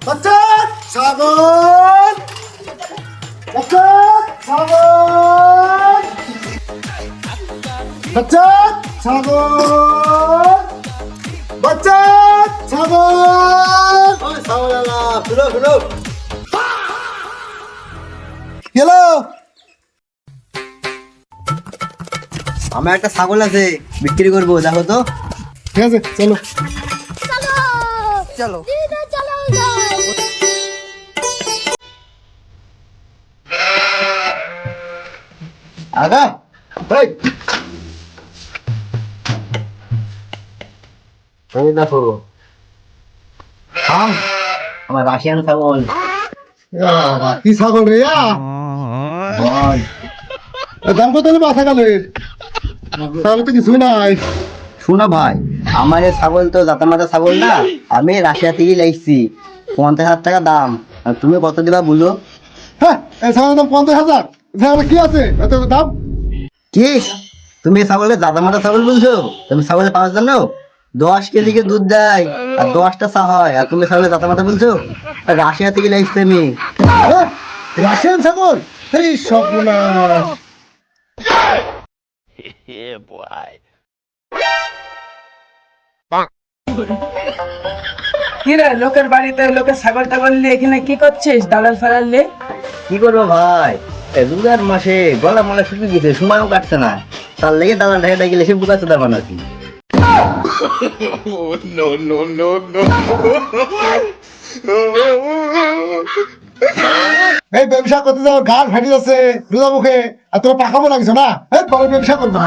বচ্চন সাগর বচ্চন সাগর বচ্চন সাগর বচ্চন সাগর ওই সাগরালা শুনো শুনো হ্যালো আমার একটা ছাগল আছে বিক্রি করবো দেখো তো ঠিক আছে চলো চলো আগা ভাই এই দেখো আমার রাশিয়ান ছাগল কি ছাগল রে ভাই দাম কত নেবে ছাগলের ছাগল তো কিছুই নাই শোনা ভাই আমার এই ছাগল তো জাতামাতা ছাগল না আমি রাশিয়া থেকে লাইছি 50,000 টাকা দাম আর তুমি কত দিবা বলো হ্যাঁ এই ছাগলের দাম 50,000 ছাগল কি আছে এত দাম কি তুমি এই ছাগলের জাতামাতা ছাগল বলছো তুমি ছাগলের 5 জানো 10 কেজি কে দুধ দেয় আর 10টা চা হয় আর তুমি ছাগলের জাতামাতা বলছো রাশিয়া থেকে লাইছি আমি রাশিয়ান ছাগল এই সব না Yeah, boy. কি রে লোকের বাড়িতে লোকের ছাগল টাগল নিয়ে এখানে কি করছিস দালাল ফালাল নিয়ে? কি করবো ভাই রোজার মাসে গলা মলা শুকিয়ে গেছে সময়ও কাটছে না তার লেগে দাদা ঢেকে গেলে সে বুকা চোদা বানাচ্ছি Oh, no, no, no, no. এই ব্যবসা করতে যাও গাল ফাটি যাচ্ছে রোজা মুখে আর তোরা পাকাবো লাগছো না এই বড় ব্যবসা করবো